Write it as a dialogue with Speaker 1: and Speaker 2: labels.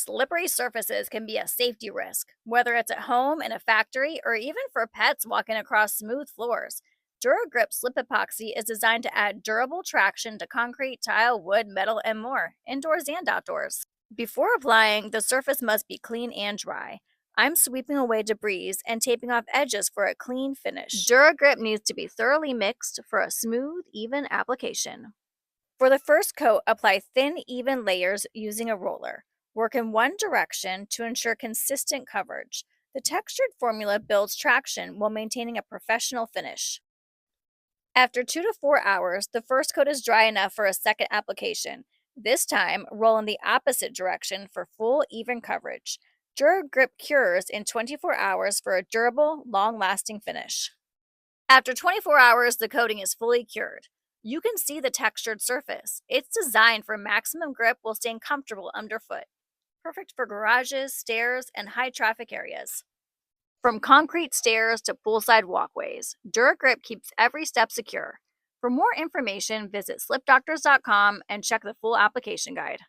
Speaker 1: Slippery surfaces can be a safety risk, whether it's at home, in a factory, or even for pets walking across smooth floors. Dura Grip Slip Epoxy is designed to add durable traction to concrete, tile, wood, metal, and more, indoors and outdoors. Before applying, the surface must be clean and dry. I'm sweeping away debris and taping off edges for a clean finish. Dura Grip needs to be thoroughly mixed for a smooth, even application. For the first coat, apply thin, even layers using a roller. Work in one direction to ensure consistent coverage. The textured formula builds traction while maintaining a professional finish. After 2 to 4 hours, the first coat is dry enough for a second application. This time, roll in the opposite direction for full, even coverage. Dura Grip cures in 24 hours for a durable, long-lasting finish. After 24 hours, the coating is fully cured. You can see the textured surface. It's designed for maximum grip while staying comfortable underfoot. Perfect for garages, stairs, and high-traffic areas. From concrete stairs to poolside walkways, Dura Grip keeps every step secure. For more information, visit SlipDoctors.com and check the full application guide.